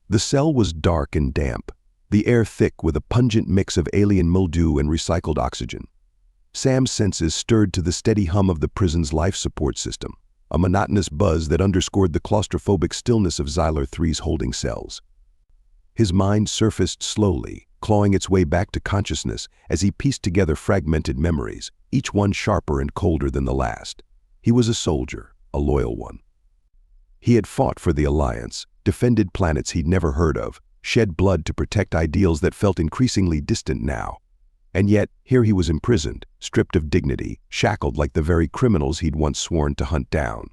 The cell was dark and damp, the air thick with a pungent mix of alien mildew and recycled oxygen. Sam's senses stirred to the steady hum of the prison's life support system, a monotonous buzz that underscored the claustrophobic stillness of Xylar 3's holding cells. His mind surfaced slowly, clawing its way back to consciousness as he pieced together fragmented memories, each one sharper and colder than the last. He was a soldier, a loyal one. He had fought for the Alliance, defended planets he'd never heard of, shed blood to protect ideals that felt increasingly distant now. And yet, here he was imprisoned, stripped of dignity, shackled like the very criminals he'd once sworn to hunt down.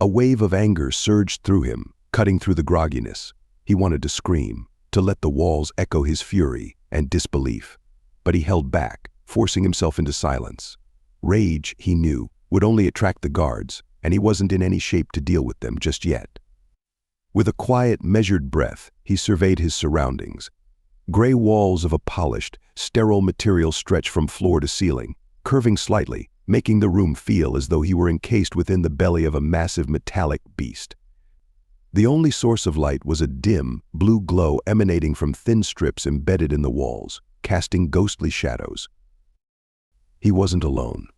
A wave of anger surged through him, cutting through the grogginess. He wanted to scream, to let the walls echo his fury and disbelief. But he held back, forcing himself into silence. Rage, he knew, would only attract the guards, and he wasn't in any shape to deal with them just yet. With a quiet, measured breath, he surveyed his surroundings. Gray walls of a polished, sterile material stretched from floor to ceiling, curving slightly, making the room feel as though he were encased within the belly of a massive metallic beast. The only source of light was a dim, blue glow emanating from thin strips embedded in the walls, casting ghostly shadows. He wasn't alone.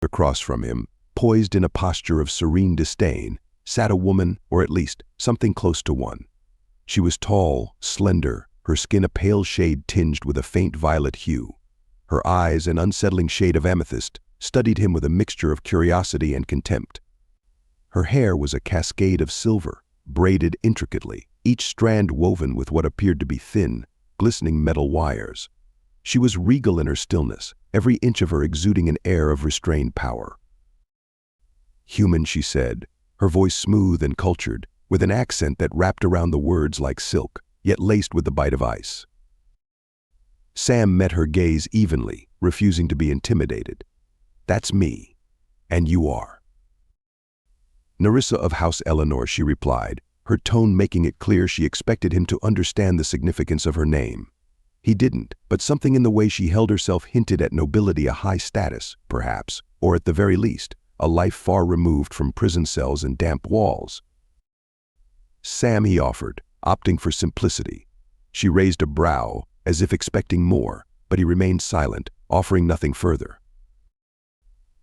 Across from him, poised in a posture of serene disdain, sat a woman, or at least something close to one. She was tall, slender, her skin a pale shade tinged with a faint violet hue. Her eyes, an unsettling shade of amethyst, studied him with a mixture of curiosity and contempt. Her hair was a cascade of silver, braided intricately, each strand woven with what appeared to be thin, glistening metal wires. She was regal in her stillness, every inch of her exuding an air of restrained power. "Human," she said, her voice smooth and cultured, with an accent that wrapped around the words like silk, yet laced with the bite of ice. Sam met her gaze evenly, refusing to be intimidated. "That's me. And you are." "Nerissa of House Eleanor," she replied, her tone making it clear she expected him to understand the significance of her name. He didn't, but something in the way she held herself hinted at nobility, a high status, perhaps, or at the very least, a life far removed from prison cells and damp walls. "Sam," he offered, opting for simplicity. She raised a brow, as if expecting more, but he remained silent, offering nothing further.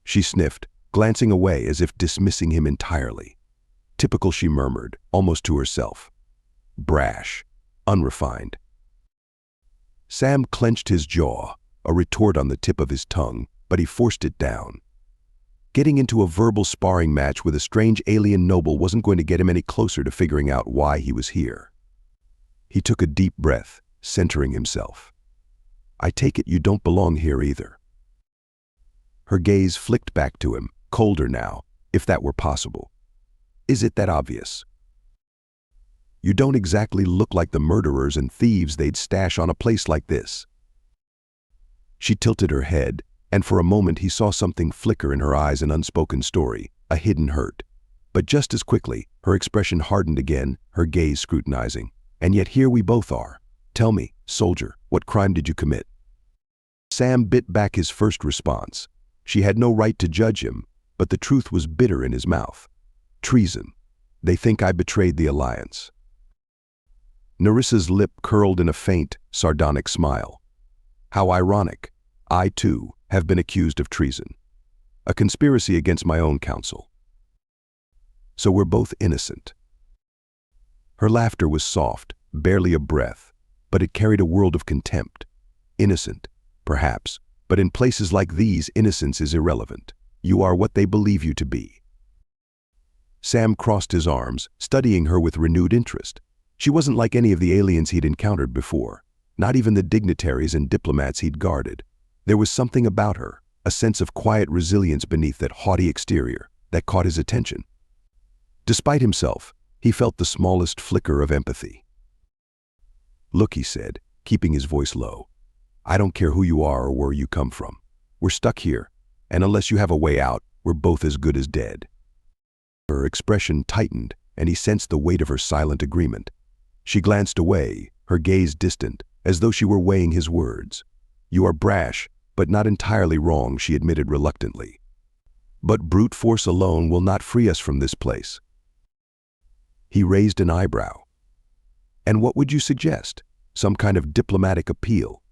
She sniffed, glancing away as if dismissing him entirely. "Typical," she murmured, almost to herself. "Brash. Unrefined." Sam clenched his jaw, a retort on the tip of his tongue, but he forced it down. Getting into a verbal sparring match with a strange alien noble wasn't going to get him any closer to figuring out why he was here. He took a deep breath, centering himself. "I take it you don't belong here either." Her gaze flicked back to him, colder now, if that were possible. "Is it that obvious? You don't exactly look like the murderers and thieves they'd stash on a place like this." She tilted her head, and for a moment he saw something flicker in her eyes, an unspoken story, a hidden hurt. But just as quickly, her expression hardened again, her gaze scrutinizing. "And yet here we both are. Tell me, soldier, what crime did you commit?" Sam bit back his first response. She had no right to judge him, but the truth was bitter in his mouth. "Treason. They think I betrayed the Alliance." Nerissa's lip curled in a faint, sardonic smile. "How ironic. I, too, have been accused of treason. A conspiracy against my own counsel. So we're both innocent." Her laughter was soft, barely a breath, but it carried a world of contempt. "Innocent, perhaps, but in places like these, innocence is irrelevant. You are what they believe you to be." Sam crossed his arms, studying her with renewed interest. She wasn't like any of the aliens he'd encountered before, not even the dignitaries and diplomats he'd guarded. There was something about her, a sense of quiet resilience beneath that haughty exterior, that caught his attention. Despite himself, he felt the smallest flicker of empathy. "Look," he said, keeping his voice low. "I don't care who you are or where you come from. We're stuck here, and unless you have a way out, we're both as good as dead." Her expression tightened, and he sensed the weight of her silent agreement. She glanced away, her gaze distant, as though she were weighing his words. "You are brash, but not entirely wrong," she admitted reluctantly. "But brute force alone will not free us from this place." He raised an eyebrow. "And what would you suggest? Some kind of diplomatic appeal?"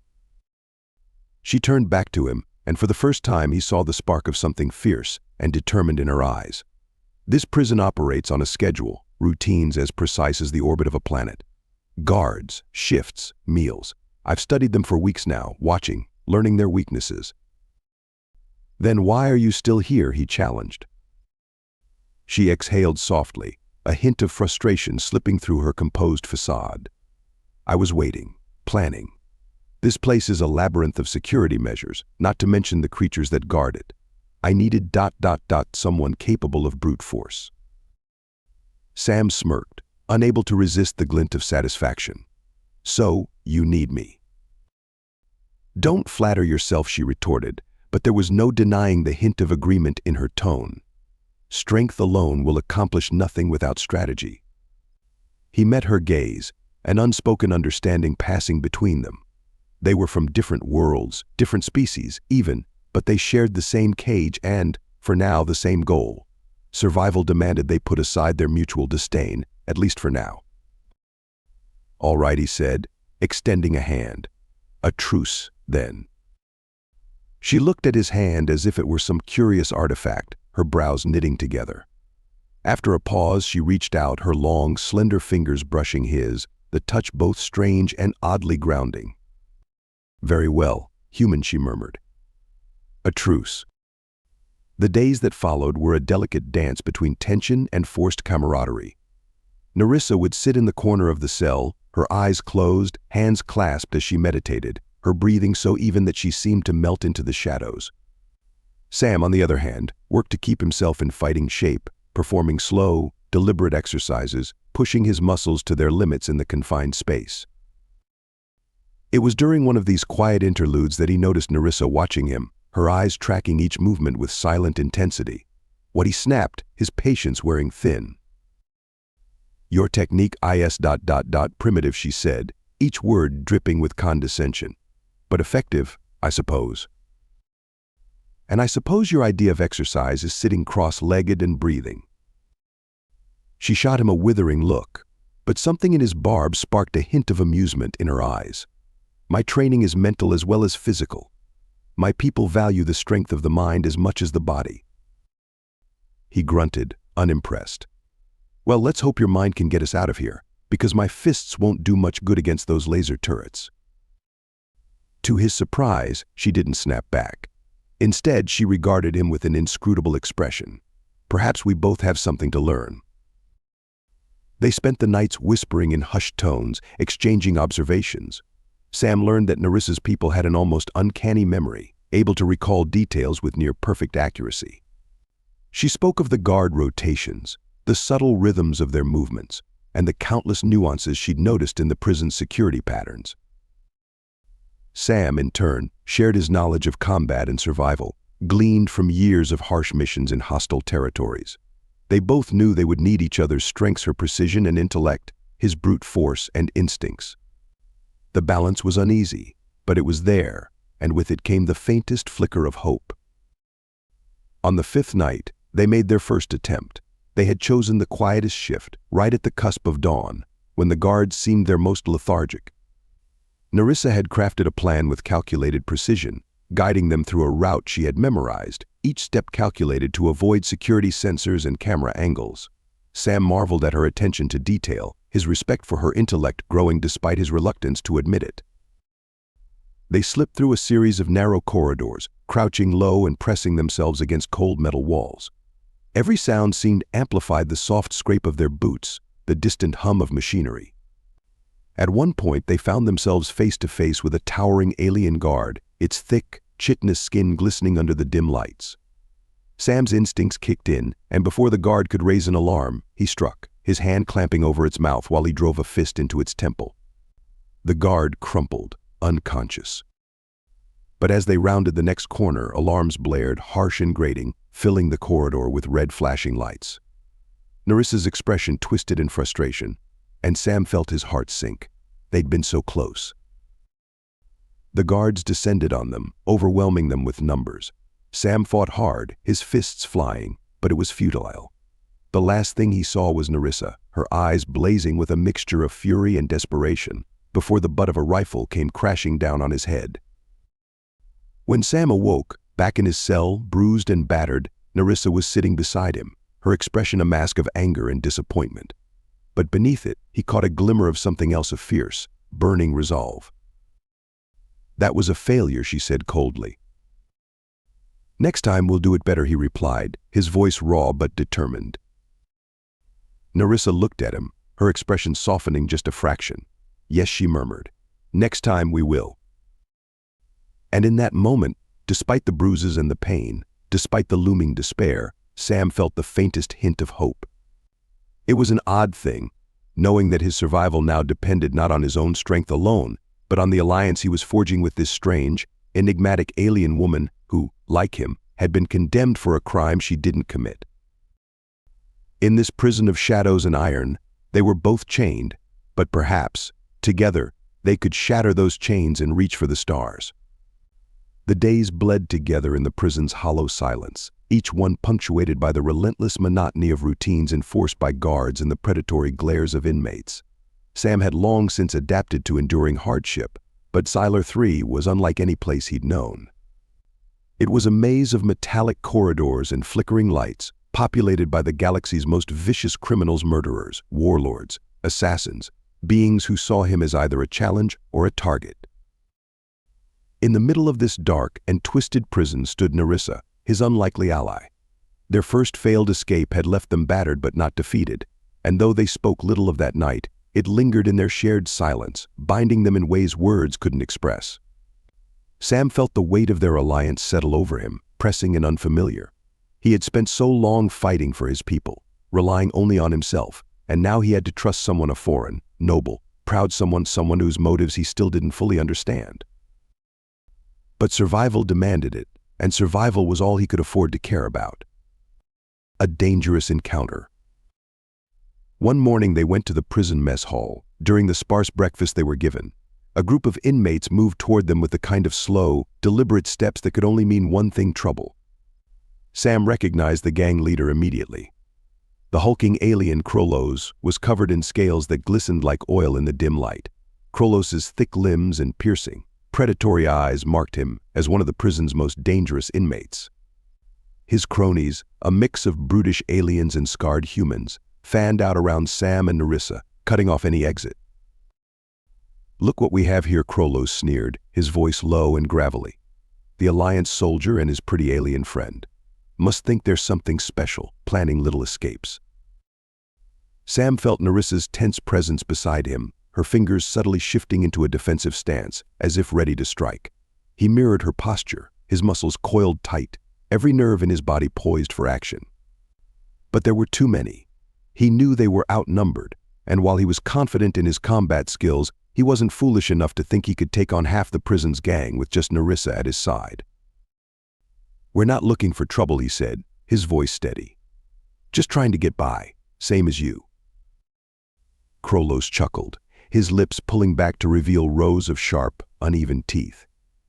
She turned back to him, and for the first time he saw the spark of something fierce and determined in her eyes. This prison operates on a schedule, routines as precise as the orbit of a planet. Guards, shifts, meals. I've studied them for weeks now, watching, learning their weaknesses. "Then why are you still here?" he challenged. She exhaled softly, a hint of frustration slipping through her composed facade. "I was waiting, planning. This place is a labyrinth of security measures, not to mention the creatures that guard it. I needed ... someone capable of brute force." Sam smirked, unable to resist the glint of satisfaction. "So, you need me." "Don't flatter yourself," she retorted, but there was no denying the hint of agreement in her tone. Strength alone will accomplish nothing without strategy. He met her gaze, an unspoken understanding passing between them. They were from different worlds, different species, even, but they shared the same cage and, for now, the same goal. Survival demanded they put aside their mutual disdain, at least for now. "All right," he said, extending a hand. "A truce, then." She looked at his hand as if it were some curious artifact, her brows knitting together. After a pause, she reached out, her long, slender fingers brushing his, the touch both strange and oddly grounding. "Very well, human," she murmured. A truce. The days that followed were a delicate dance between tension and forced camaraderie. Nerissa would sit in the corner of the cell, her eyes closed, hands clasped as she meditated, her breathing so even that she seemed to melt into the shadows. Sam, on the other hand, worked to keep himself in fighting shape, performing slow, deliberate exercises, pushing his muscles to their limits in the confined space. It was during one of these quiet interludes that he noticed Nerissa watching him, her eyes tracking each movement with silent intensity. What he snapped, his patience wearing thin. "Your technique is ... primitive," she said, each word dripping with condescension. "But effective, I suppose. And I suppose your idea of exercise is sitting cross-legged and breathing." She shot him a withering look, but something in his barb sparked a hint of amusement in her eyes. "My training is mental as well as physical. My people value the strength of the mind as much as the body." He grunted, unimpressed. "Well, let's hope your mind can get us out of here, because my fists won't do much good against those laser turrets." To his surprise, she didn't snap back. Instead, she regarded him with an inscrutable expression. "Perhaps we both have something to learn." They spent the nights whispering in hushed tones, exchanging observations. Sam learned that Nerissa's people had an almost uncanny memory, able to recall details with near-perfect accuracy. She spoke of the guard rotations, the subtle rhythms of their movements, and the countless nuances she'd noticed in the prison's security patterns. Sam, in turn, shared his knowledge of combat and survival, gleaned from years of harsh missions in hostile territories. They both knew they would need each other's strengths, her precision and intellect, his brute force and instincts. The balance was uneasy, but it was there, and with it came the faintest flicker of hope. On the fifth night, they made their first attempt. They had chosen the quietest shift, right at the cusp of dawn, when the guards seemed their most lethargic. Nerissa had crafted a plan with calculated precision, guiding them through a route she had memorized, each step calculated to avoid security sensors and camera angles. Sam marveled at her attention to detail, his respect for her intellect growing despite his reluctance to admit it. They slipped through a series of narrow corridors, crouching low and pressing themselves against cold metal walls. Every sound seemed amplified: the soft scrape of their boots, the distant hum of machinery. At one point, they found themselves face to face with a towering alien guard, its thick, chitinous skin glistening under the dim lights. Sam's instincts kicked in, and before the guard could raise an alarm, he struck, his hand clamping over its mouth while he drove a fist into its temple. The guard crumpled, unconscious. But as they rounded the next corner, alarms blared, harsh and grating, filling the corridor with red flashing lights. Nerissa's expression twisted in frustration, and Sam felt his heart sink. They'd been so close. The guards descended on them, overwhelming them with numbers. Sam fought hard, his fists flying, but it was futile. The last thing he saw was Nerissa, her eyes blazing with a mixture of fury and desperation, before the butt of a rifle came crashing down on his head. When Sam awoke, back in his cell, bruised and battered, Nerissa was sitting beside him, her expression a mask of anger and disappointment. But beneath it, he caught a glimmer of something else of fierce, burning resolve. "That was a failure," she said coldly. "Next time we'll do it better," he replied, his voice raw but determined. Nerissa looked at him, her expression softening just a fraction. "Yes," she murmured. "Next time we will." And in that moment, despite the bruises and the pain, despite the looming despair, Sam felt the faintest hint of hope. It was an odd thing, knowing that his survival now depended not on his own strength alone, but on the alliance he was forging with this strange, enigmatic alien woman who, like him, had been condemned for a crime she didn't commit. In this prison of shadows and iron, they were both chained, but perhaps, together, they could shatter those chains and reach for the stars. The days bled together in the prison's hollow silence, each one punctuated by the relentless monotony of routines enforced by guards and the predatory glares of inmates. Sam had long since adapted to enduring hardship, but Siler 3 was unlike any place he'd known. It was a maze of metallic corridors and flickering lights, populated by the galaxy's most vicious criminals, murderers, warlords, assassins, beings who saw him as either a challenge or a target. In the middle of this dark and twisted prison stood Nerissa, his unlikely ally. Their first failed escape had left them battered but not defeated, and though they spoke little of that night, it lingered in their shared silence, binding them in ways words couldn't express. Sam felt the weight of their alliance settle over him, pressing and unfamiliar. He had spent so long fighting for his people, relying only on himself, and now he had to trust someone, a foreign, noble, proud someone whose motives he still didn't fully understand. But survival demanded it, and survival was all he could afford to care about. A dangerous encounter. One morning they went to the prison mess hall. During the sparse breakfast they were given, a group of inmates moved toward them with the kind of slow, deliberate steps that could only mean one thing: trouble. Sam recognized the gang leader immediately. The hulking alien Krolos was covered in scales that glistened like oil in the dim light. Krolos's thick limbs and piercing, predatory eyes marked him as one of the prison's most dangerous inmates. His cronies, a mix of brutish aliens and scarred humans, fanned out around Sam and Nerissa, cutting off any exit. "Look what we have here," Krolos sneered, his voice low and gravelly. "The Alliance soldier and his pretty alien friend. Must think there's something special, planning little escapes." Sam felt Nerissa's tense presence beside him, her fingers subtly shifting into a defensive stance, as if ready to strike. He mirrored her posture, his muscles coiled tight, every nerve in his body poised for action. But there were too many. He knew they were outnumbered, and while he was confident in his combat skills, he wasn't foolish enough to think he could take on half the prison's gang with just Nerissa at his side. "We're not looking for trouble," he said, his voice steady. "Just trying to get by, same as you." Krolos chuckled, his lips pulling back to reveal rows of sharp, uneven teeth.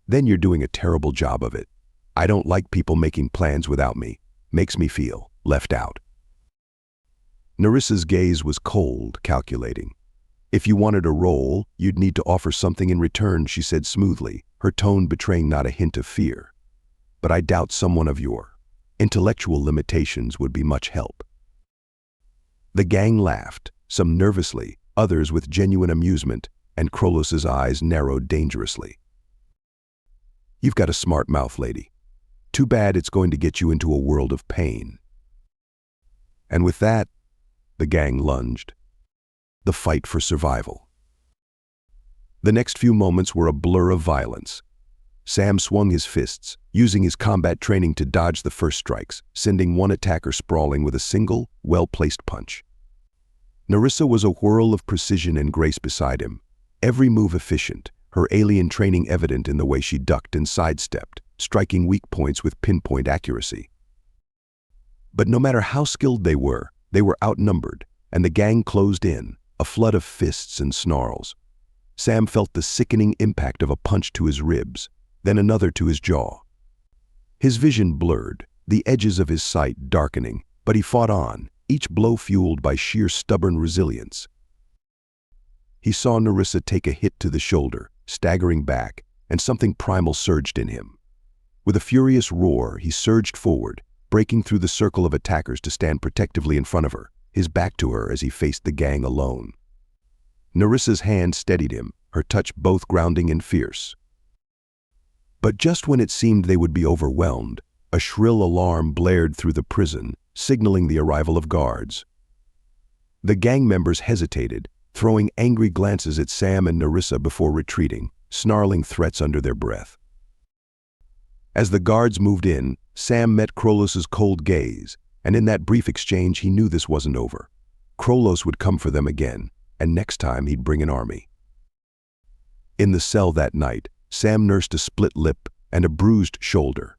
"Then you're doing a terrible job of it. I don't like people making plans without me. Makes me feel left out." Nerissa's gaze was cold, calculating. "If you wanted a role, you'd need to offer something in return," she said smoothly, her tone betraying not a hint of fear. "But I doubt someone of your intellectual limitations would be much help." The gang laughed, some nervously, others with genuine amusement, and Krolos's eyes narrowed dangerously. "You've got a smart mouth, lady. Too bad it's going to get you into a world of pain." And with that, the gang lunged. The fight for survival. The next few moments were a blur of violence. Sam swung his fists, using his combat training to dodge the first strikes, sending one attacker sprawling with a single, well-placed punch. Nerissa was a whirl of precision and grace beside him, every move efficient, her alien training evident in the way she ducked and sidestepped, striking weak points with pinpoint accuracy. But no matter how skilled they were outnumbered, and the gang closed in, a flood of fists and snarls. Sam felt the sickening impact of a punch to his ribs, then another to his jaw. His vision blurred, the edges of his sight darkening, but he fought on, each blow fueled by sheer stubborn resilience. He saw Nerissa take a hit to the shoulder, staggering back, and something primal surged in him. With a furious roar, he surged forward, breaking through the circle of attackers to stand protectively in front of her, his back to her as he faced the gang alone. Nerissa's hand steadied him, her touch both grounding and fierce. But just when it seemed they would be overwhelmed, a shrill alarm blared through the prison, signaling the arrival of guards. The gang members hesitated, throwing angry glances at Sam and Nerissa before retreating, snarling threats under their breath. As the guards moved in, Sam met Krolos's cold gaze, and in that brief exchange he knew this wasn't over. Krolos would come for them again, and next time he'd bring an army. In the cell that night, Sam nursed a split lip and a bruised shoulder.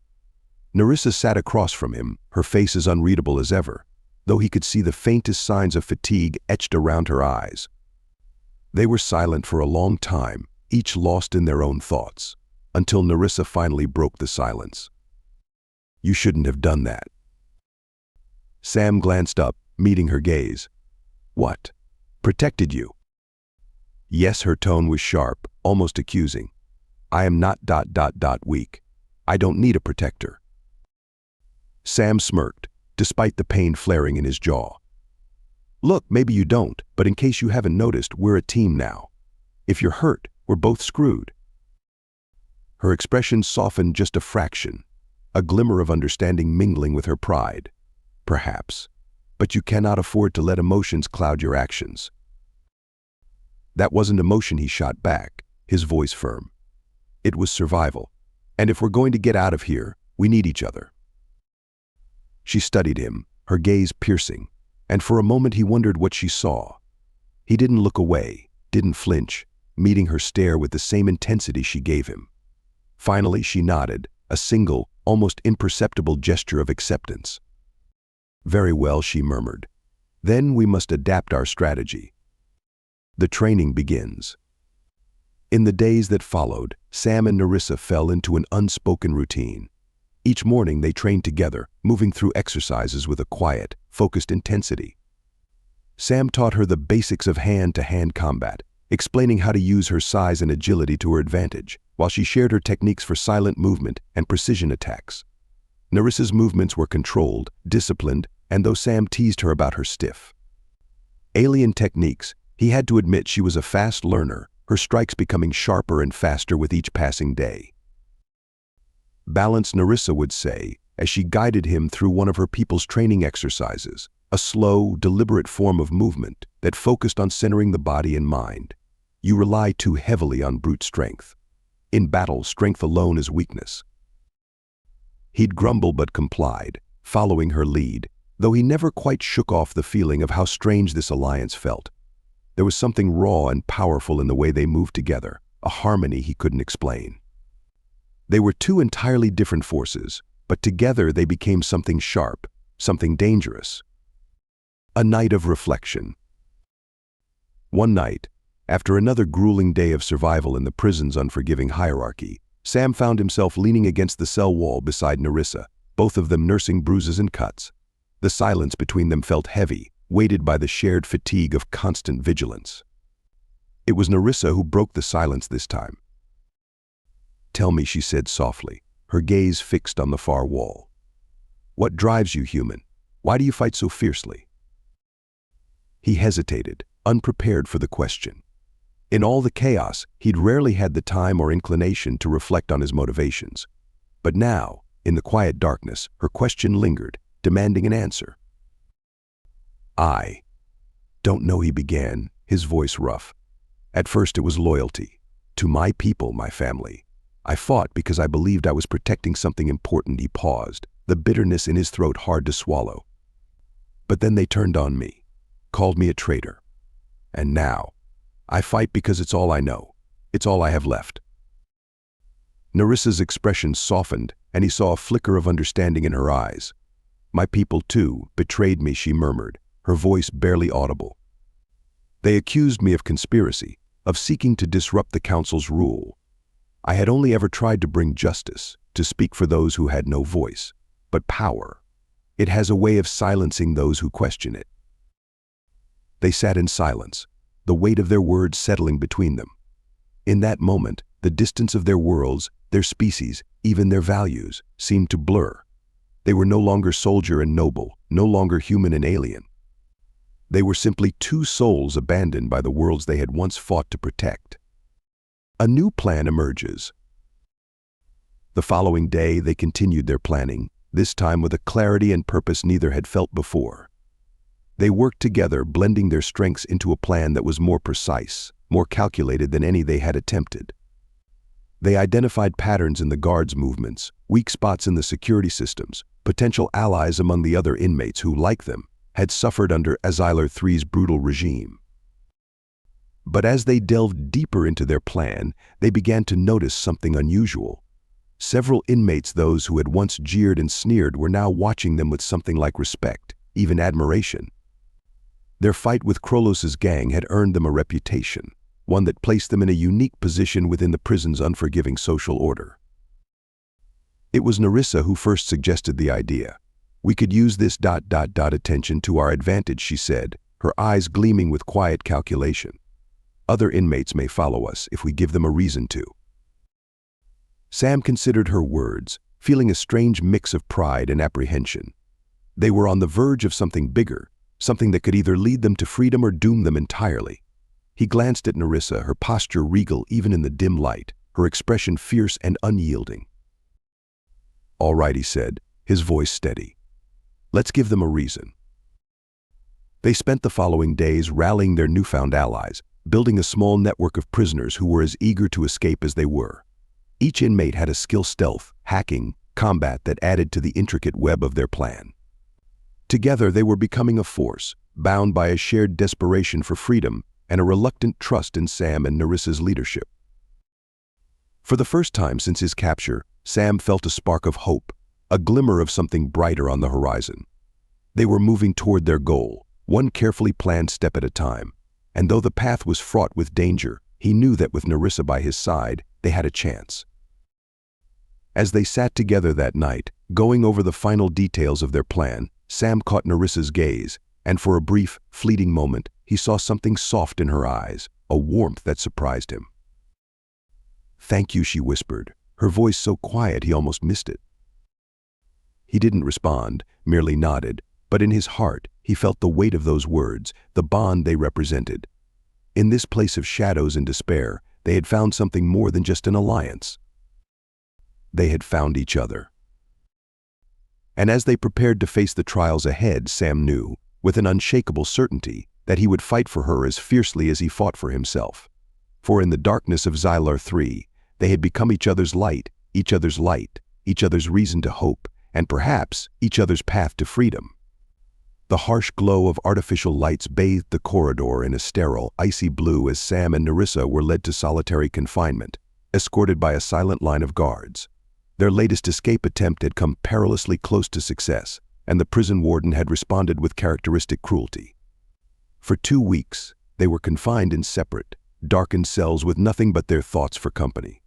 Nerissa sat across from him, her face as unreadable as ever, though he could see the faintest signs of fatigue etched around her eyes. They were silent for a long time, each lost in their own thoughts, until Nerissa finally broke the silence. "You shouldn't have done that." Sam glanced up, meeting her gaze. "What? Protected you?" Yes, her tone was sharp, almost accusing. "I am not weak. I don't need a protector." Sam smirked, despite the pain flaring in his jaw. "Look, maybe you don't, but in case you haven't noticed, we're a team now. If you're hurt, we're both screwed." Her expression softened just a fraction, a glimmer of understanding mingling with her pride. "Perhaps, but you cannot afford to let emotions cloud your actions." That wasn't emotion, he shot back, his voice firm. It was survival, and if we're going to get out of here, we need each other. She studied him, her gaze piercing, and for a moment he wondered what she saw. He didn't look away, didn't flinch, meeting her stare with the same intensity she gave him. Finally, she nodded, a single, almost imperceptible gesture of acceptance. "Very well," she murmured. "Then we must adapt our strategy." The training begins. In the days that followed, Sam and Nerissa fell into an unspoken routine. Each morning they trained together, moving through exercises with a quiet, focused intensity. Sam taught her the basics of hand-to-hand combat, explaining how to use her size and agility to her advantage, while she shared her techniques for silent movement and precision attacks. Nerissa's movements were controlled, disciplined, and though Sam teased her about her stiff, alien techniques, he had to admit she was a fast learner, her strikes becoming sharper and faster with each passing day. "Balance," Nerissa would say, as she guided him through one of her people's training exercises, a slow, deliberate form of movement that focused on centering the body and mind. "You rely too heavily on brute strength. In battle, strength alone is weakness." He'd grumble but complied, following her lead, though he never quite shook off the feeling of how strange this alliance felt. There was something raw and powerful in the way they moved together, a harmony he couldn't explain. They were two entirely different forces, but together they became something sharp, something dangerous. A night of reflection. One night, after another grueling day of survival in the prison's unforgiving hierarchy, Sam found himself leaning against the cell wall beside Nerissa, both of them nursing bruises and cuts. The silence between them felt heavy, weighted by the shared fatigue of constant vigilance. It was Nerissa who broke the silence this time. "Tell me," she said softly, her gaze fixed on the far wall. "What drives you, human? Why do you fight so fiercely?" He hesitated, unprepared for the question. In all the chaos, he'd rarely had the time or inclination to reflect on his motivations. But now, in the quiet darkness, her question lingered, demanding an answer. "I don't know," he began, his voice rough. "At first it was loyalty. To my people, my family. I fought because I believed I was protecting something important." He paused, the bitterness in his throat hard to swallow. "But then they turned on me, called me a traitor. And now, I fight because it's all I know. It's all I have left." Nerissa's expression softened, and he saw a flicker of understanding in her eyes. "My people, too, betrayed me," she murmured, her voice barely audible. "They accused me of conspiracy, of seeking to disrupt the council's rule. I had only ever tried to bring justice, to speak for those who had no voice. But power, It has a way of silencing those who question it. They sat in silence, the weight of their words settling between them. In that moment, the distance of their worlds, their species, even their values, seemed to blur. They were no longer soldier and noble, no longer human and alien. They were simply two souls abandoned by the worlds they had once fought to protect. A new plan emerges. The following day, they continued their planning, this time with a clarity and purpose neither had felt before. They worked together, blending their strengths into a plan that was more precise, more calculated than any they had attempted. They identified patterns in the guards' movements, weak spots in the security systems, potential allies among the other inmates who, like them, had suffered under Azylar III's brutal regime. But as they delved deeper into their plan, they began to notice something unusual. Several inmates, those who had once jeered and sneered, were now watching them with something like respect, even admiration. Their fight with Krolos's gang had earned them a reputation, one that placed them in a unique position within the prison's unforgiving social order. It was Nerissa who first suggested the idea. "We could use this attention to our advantage," she said, her eyes gleaming with quiet calculation. "Other inmates may follow us if we give them a reason to." Sam considered her words, feeling a strange mix of pride and apprehension. They were on the verge of something bigger, something that could either lead them to freedom or doom them entirely. He glanced at Nerissa, her posture regal even in the dim light, her expression fierce and unyielding. "All right," he said, his voice steady. "Let's give them a reason." They spent the following days rallying their newfound allies, building a small network of prisoners who were as eager to escape as they were. Each inmate had a skill: stealth, hacking, combat that added to the intricate web of their plan. Together they were becoming a force, bound by a shared desperation for freedom and a reluctant trust in Sam and Nerissa's leadership. For the first time since his capture, Sam felt a spark of hope, a glimmer of something brighter on the horizon. They were moving toward their goal, one carefully planned step at a time, and though the path was fraught with danger, he knew that with Nerissa by his side, they had a chance. As they sat together that night, going over the final details of their plan, Sam caught Nerissa's gaze, and for a brief, fleeting moment, he saw something soft in her eyes, a warmth that surprised him. "Thank you," she whispered, her voice so quiet he almost missed it. He didn't respond, merely nodded, but in his heart, he felt the weight of those words, the bond they represented. In this place of shadows and despair, they had found something more than just an alliance. They had found each other. And as they prepared to face the trials ahead, Sam knew, with an unshakable certainty, that he would fight for her as fiercely as he fought for himself. For in the darkness of Azylar III, they had become each other's light, each other's reason to hope, and perhaps each other's path to freedom. The harsh glow of artificial lights bathed the corridor in a sterile, icy blue as Sam and Nerissa were led to solitary confinement, escorted by a silent line of guards. Their latest escape attempt had come perilously close to success, and the prison warden had responded with characteristic cruelty. For 2 weeks, they were confined in separate, darkened cells with nothing but their thoughts for company.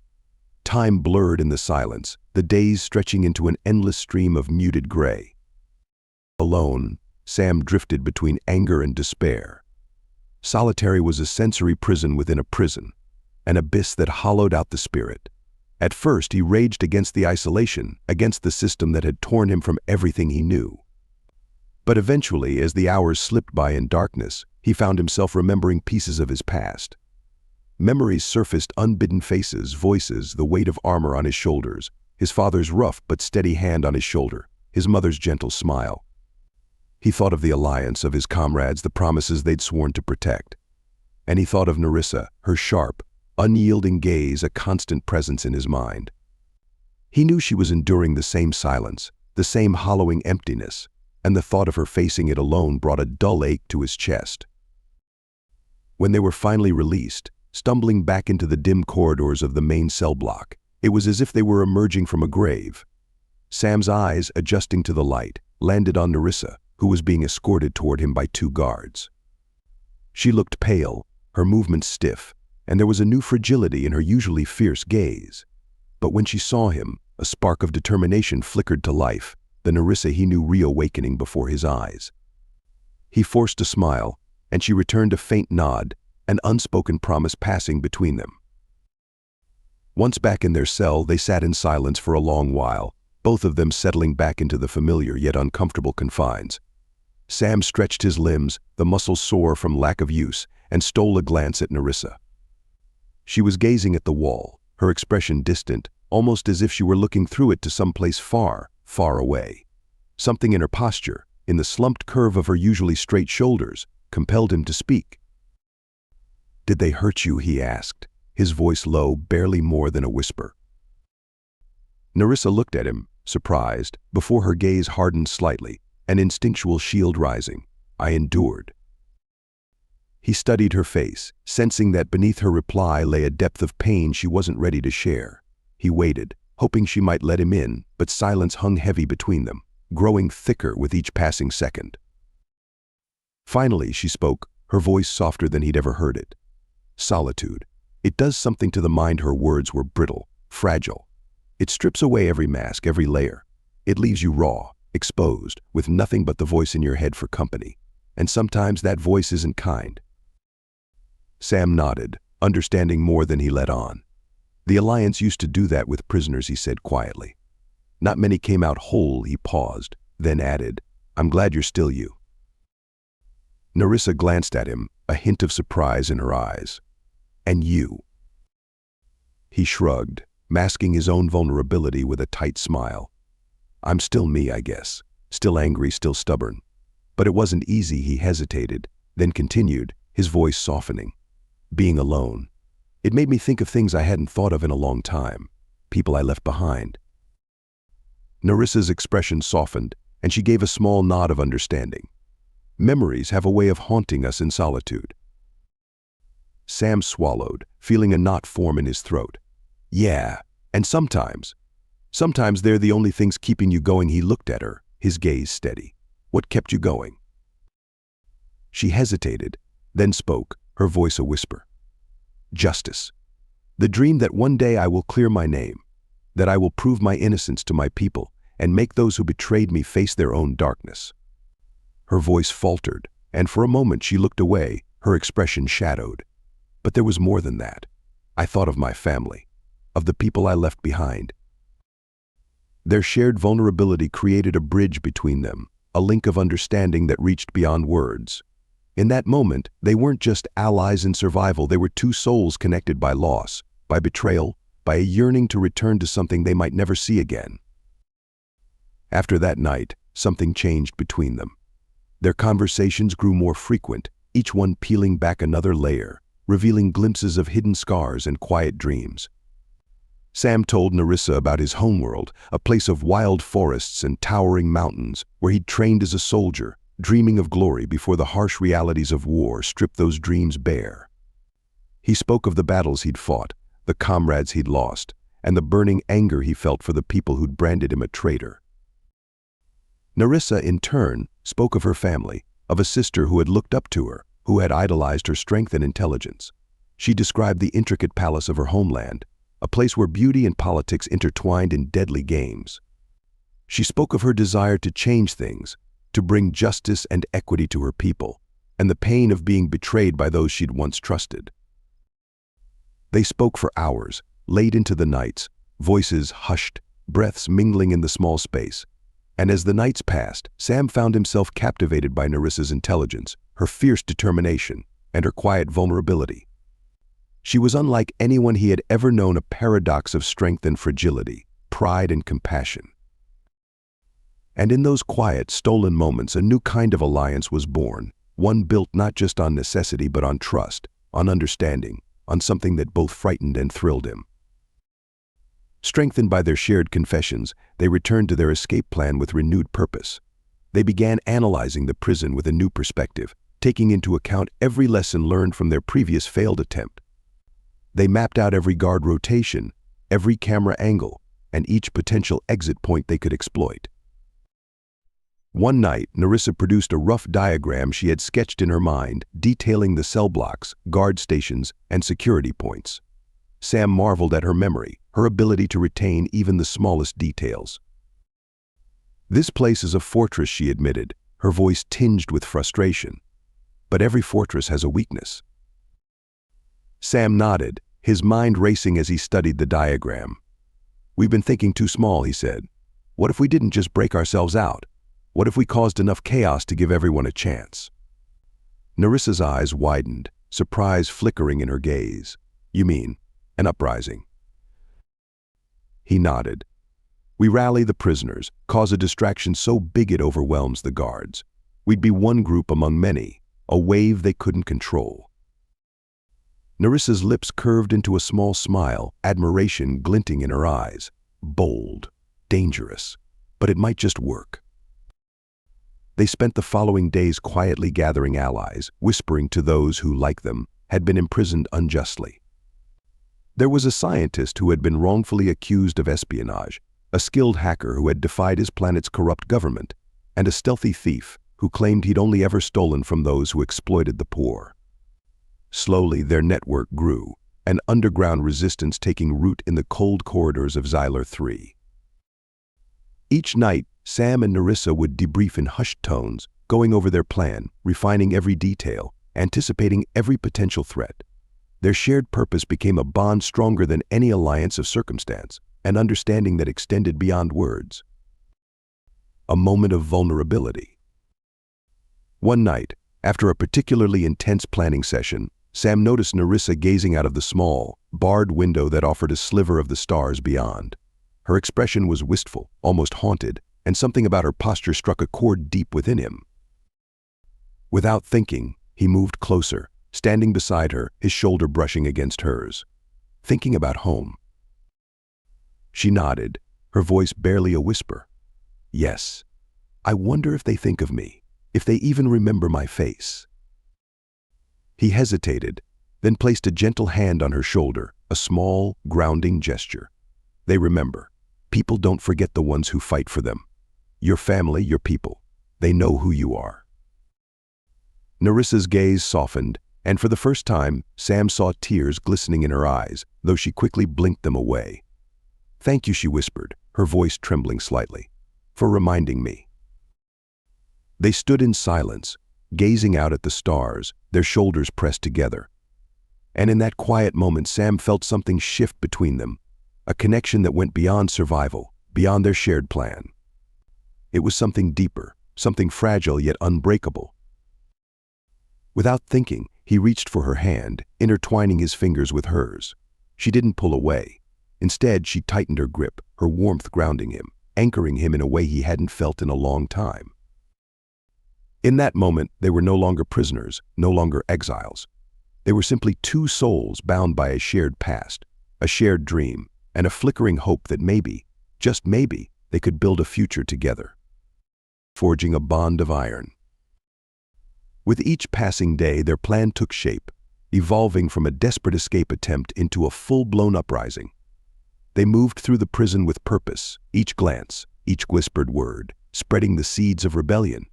Time blurred in the silence, the days stretching into an endless stream of muted gray. Alone, Sam drifted between anger and despair. Solitary was a sensory prison within a prison, an abyss that hollowed out the spirit. At first, he raged against the isolation, against the system that had torn him from everything he knew. But eventually, as the hours slipped by in darkness, he found himself remembering pieces of his past. Memories surfaced: unbidden faces, voices, the weight of armor on his shoulders, his father's rough but steady hand on his shoulder, his mother's gentle smile. He thought of the alliance, of his comrades, the promises they'd sworn to protect. And he thought of Nerissa, her sharp, unyielding gaze a constant presence in his mind. He knew she was enduring the same silence, the same hollowing emptiness, and the thought of her facing it alone brought a dull ache to his chest. When they were finally released, stumbling back into the dim corridors of the main cell block, it was as if they were emerging from a grave. Sam's eyes, adjusting to the light, landed on Nerissa, who was being escorted toward him by 2 guards. She looked pale, her movements stiff, and there was a new fragility in her usually fierce gaze. But when she saw him, a spark of determination flickered to life, the Nerissa he knew reawakening before his eyes. He forced a smile, and she returned a faint nod, an unspoken promise passing between them. Once back in their cell, they sat in silence for a long while, both of them settling back into the familiar yet uncomfortable confines. Sam stretched his limbs, the muscles sore from lack of use, and stole a glance at Nerissa. She was gazing at the wall, her expression distant, almost as if she were looking through it to some place far, far away. Something in her posture, in the slumped curve of her usually straight shoulders, compelled him to speak. "Did they hurt you?" he asked, his voice low, barely more than a whisper. Nerissa looked at him, surprised, before her gaze hardened slightly, an instinctual shield rising. "I endured." He studied her face, sensing that beneath her reply lay a depth of pain she wasn't ready to share. He waited, hoping she might let him in, but silence hung heavy between them, growing thicker with each passing second. Finally, she spoke, her voice softer than he'd ever heard it. "Solitude. It does something to the mind." Her words were brittle, fragile. "It strips away every mask, every layer. It leaves you raw, exposed, with nothing but the voice in your head for company. And sometimes that voice isn't kind." Sam nodded, understanding more than he let on. "The Alliance used to do that with prisoners," he said quietly. "Not many came out whole." He paused, then added, "I'm glad you're still you." Nerissa glanced at him, a hint of surprise in her eyes. "And you?" He shrugged, masking his own vulnerability with a tight smile. "I'm still me, I guess. Still angry, still stubborn. But it wasn't easy." He hesitated, then continued, his voice softening. "Being alone. It made me think of things I hadn't thought of in a long time. People I left behind." Nerissa's expression softened, and she gave a small nod of understanding. "Memories have a way of haunting us in solitude." Sam swallowed, feeling a knot form in his throat. "Yeah, and sometimes they're the only things keeping you going." He looked at her, his gaze steady. "What kept you going?" She hesitated, then spoke, her voice a whisper. "Justice. The dream that one day I will clear my name, that I will prove my innocence to my people and make those who betrayed me face their own darkness." Her voice faltered, and for a moment she looked away, her expression shadowed. "But there was more than that. I thought of my family, of the people I left behind." Their shared vulnerability created a bridge between them, a link of understanding that reached beyond words. In that moment, they weren't just allies in survival, they were two souls connected by loss, by betrayal, by a yearning to return to something they might never see again. After that night, something changed between them. Their conversations grew more frequent, each one peeling back another layer, revealing glimpses of hidden scars and quiet dreams. Sam told Nerissa about his homeworld, a place of wild forests and towering mountains, where he'd trained as a soldier, dreaming of glory before the harsh realities of war stripped those dreams bare. He spoke of the battles he'd fought, the comrades he'd lost, and the burning anger he felt for the people who'd branded him a traitor. Nerissa, in turn, spoke of her family, of a sister who had looked up to her, who had idolized her strength and intelligence. She described the intricate palace of her homeland, a place where beauty and politics intertwined in deadly games. She spoke of her desire to change things, to bring justice and equity to her people, and the pain of being betrayed by those she'd once trusted. They spoke for hours, late into the nights, voices hushed, breaths mingling in the small space. And as the nights passed, Sam found himself captivated by Nerissa's intelligence, her fierce determination, and her quiet vulnerability. She was unlike anyone he had ever known, a paradox of strength and fragility, pride and compassion. And in those quiet, stolen moments, a new kind of alliance was born, one built not just on necessity but on trust, on understanding, on something that both frightened and thrilled him. Strengthened by their shared confessions, they returned to their escape plan with renewed purpose. They began analyzing the prison with a new perspective, taking into account every lesson learned from their previous failed attempt. They mapped out every guard rotation, every camera angle, and each potential exit point they could exploit. One night, Nerissa produced a rough diagram she had sketched in her mind, detailing the cell blocks, guard stations, and security points. Sam marveled at her memory, her ability to retain even the smallest details. "This place is a fortress," she admitted, her voice tinged with frustration. "But every fortress has a weakness." Sam nodded, his mind racing as he studied the diagram. "We've been thinking too small," he said. "What if we didn't just break ourselves out? What if we caused enough chaos to give everyone a chance?" Nerissa's eyes widened, surprise flickering in her gaze. "You mean, an uprising?" He nodded. "We rally the prisoners, cause a distraction so big it overwhelms the guards. We'd be one group among many, a wave they couldn't control." Nerissa's lips curved into a small smile, admiration glinting in her eyes. Bold, dangerous, but it might just work. They spent the following days quietly gathering allies, whispering to those who, like them, had been imprisoned unjustly. There was a scientist who had been wrongfully accused of espionage, a skilled hacker who had defied his planet's corrupt government, and a stealthy thief who claimed he'd only ever stolen from those who exploited the poor. Slowly, their network grew, an underground resistance taking root in the cold corridors of Xyler 3. Each night, Sam and Nerissa would debrief in hushed tones, going over their plan, refining every detail, anticipating every potential threat. Their shared purpose became a bond stronger than any alliance of circumstance, an understanding that extended beyond words. A moment of vulnerability. One night, after a particularly intense planning session, Sam noticed Nerissa gazing out of the small, barred window that offered a sliver of the stars beyond. Her expression was wistful, almost haunted, and something about her posture struck a chord deep within him. Without thinking, he moved closer, standing beside her, his shoulder brushing against hers. "Thinking about home." She nodded, her voice barely a whisper. "Yes. I wonder if they think of me, if they even remember my face." He hesitated, then placed a gentle hand on her shoulder, a small, grounding gesture. "They remember. People don't forget the ones who fight for them. Your family, your people. They know who you are." Nerissa's gaze softened, and for the first time, Sam saw tears glistening in her eyes, though she quickly blinked them away. "Thank you," she whispered, her voice trembling slightly, "for reminding me." They stood in silence, gazing out at the stars, their shoulders pressed together. And in that quiet moment, Sam felt something shift between them, a connection that went beyond survival, beyond their shared plan. It was something deeper, something fragile yet unbreakable. Without thinking, he reached for her hand, intertwining his fingers with hers. She didn't pull away. Instead, she tightened her grip, her warmth grounding him, anchoring him in a way he hadn't felt in a long time. In that moment, they were no longer prisoners, no longer exiles. They were simply two souls bound by a shared past, a shared dream, and a flickering hope that maybe, just maybe, they could build a future together. Forging a bond of iron. With each passing day, their plan took shape, evolving from a desperate escape attempt into a full-blown uprising. They moved through the prison with purpose, each glance, each whispered word, spreading the seeds of rebellion.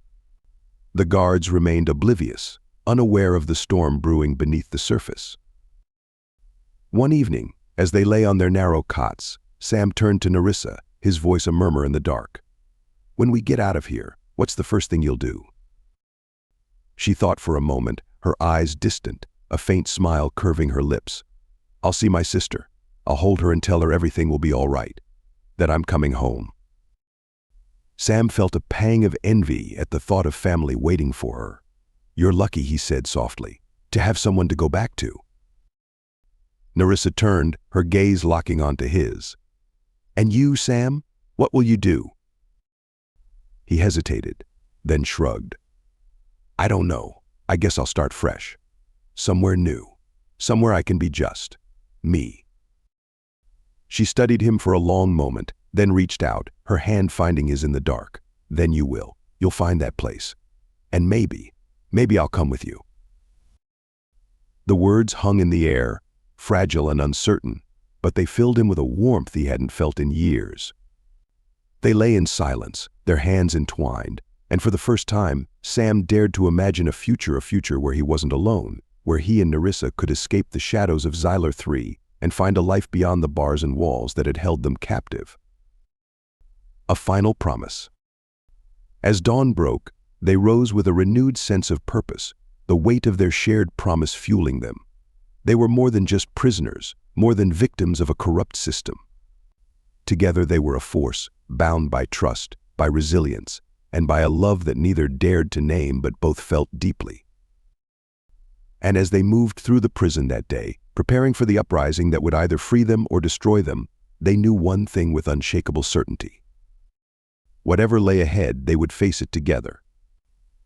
The guards remained oblivious, unaware of the storm brewing beneath the surface. One evening, as they lay on their narrow cots, Sam turned to Nerissa, his voice a murmur in the dark. "When we get out of here, what's the first thing you'll do?" She thought for a moment, her eyes distant, a faint smile curving her lips. "I'll see my sister. I'll hold her and tell her everything will be all right, that I'm coming home." Sam felt a pang of envy at the thought of family waiting for her. "You're lucky," he said softly, "to have someone to go back to." Nerissa turned, her gaze locking onto his. "And you, Sam? What will you do?" He hesitated, then shrugged. "I don't know. I guess I'll start fresh. Somewhere new. Somewhere I can be just me." She studied him for a long moment, then reached out, her hand finding his in the dark. "Then you will. You'll find that place. And maybe I'll come with you." The words hung in the air, fragile and uncertain, but they filled him with a warmth he hadn't felt in years. They lay in silence, their hands entwined, and for the first time, Sam dared to imagine a future where he wasn't alone, where he and Nerissa could escape the shadows of Xyler 3 and find a life beyond the bars and walls that had held them captive. A final promise. As dawn broke, they rose with a renewed sense of purpose, the weight of their shared promise fueling them. They were more than just prisoners, more than victims of a corrupt system. Together they were a force, bound by trust, by resilience, and by a love that neither dared to name but both felt deeply. And as they moved through the prison that day, preparing for the uprising that would either free them or destroy them, they knew one thing with unshakable certainty. Whatever lay ahead, they would face it together.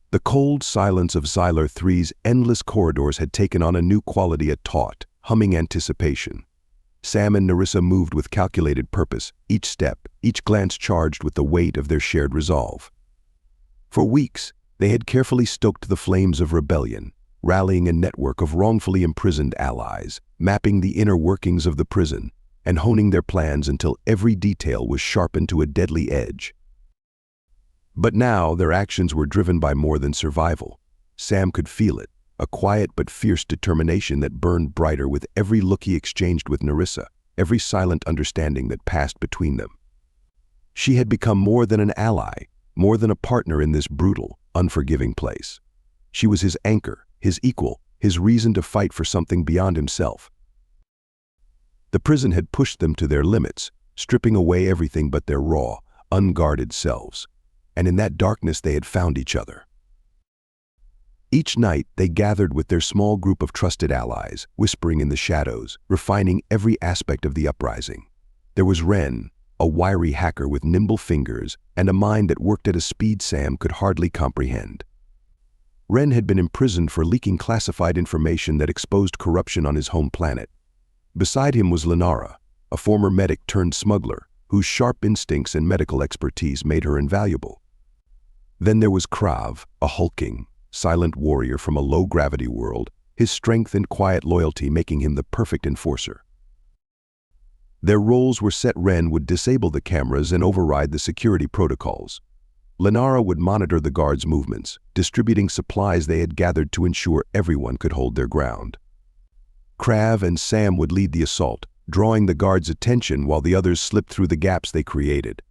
The cold silence of Xylar 3's endless corridors had taken on a new quality, a taut, humming anticipation. Sam and Nerissa moved with calculated purpose, each step, each glance charged with the weight of their shared resolve. For weeks, they had carefully stoked the flames of rebellion, rallying a network of wrongfully imprisoned allies, mapping the inner workings of the prison, and honing their plans until every detail was sharpened to a deadly edge. But now their actions were driven by more than survival. Sam could feel it, a quiet but fierce determination that burned brighter with every look he exchanged with Nerissa, every silent understanding that passed between them. She had become more than an ally, more than a partner in this brutal, unforgiving place. She was his anchor, his equal, his reason to fight for something beyond himself. The prison had pushed them to their limits, stripping away everything but their raw, unguarded selves. And in that darkness they had found each other. Each night they gathered with their small group of trusted allies, whispering in the shadows, refining every aspect of the uprising. There was Ren, a wiry hacker with nimble fingers and a mind that worked at a speed Sam could hardly comprehend. Ren had been imprisoned for leaking classified information that exposed corruption on his home planet. Beside him was Lenara, a former medic turned smuggler, whose sharp instincts and medical expertise made her invaluable. Then there was Krav, a hulking, silent warrior from a low-gravity world, his strength and quiet loyalty making him the perfect enforcer. Their roles were set. Ren would disable the cameras and override the security protocols. Lenara would monitor the guards' movements, distributing supplies they had gathered to ensure everyone could hold their ground. Krav and Sam would lead the assault, drawing the guards' attention while the others slipped through the gaps they created.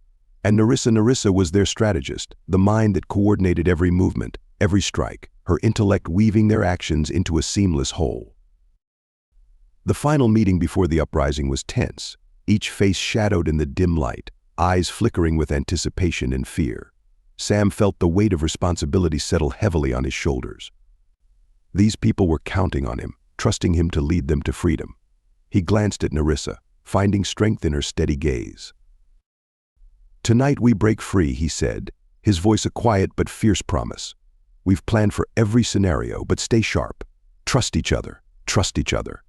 And Nerissa was their strategist, the mind that coordinated every movement, every strike, her intellect weaving their actions into a seamless whole. The final meeting before the uprising was tense, each face shadowed in the dim light, eyes flickering with anticipation and fear. Sam felt the weight of responsibility settle heavily on his shoulders. These people were counting on him, trusting him to lead them to freedom. He glanced at Nerissa, finding strength in her steady gaze. "Tonight we break free," he said, his voice a quiet but fierce promise. "We've planned for every scenario, but stay sharp. Trust each other. Trust each other."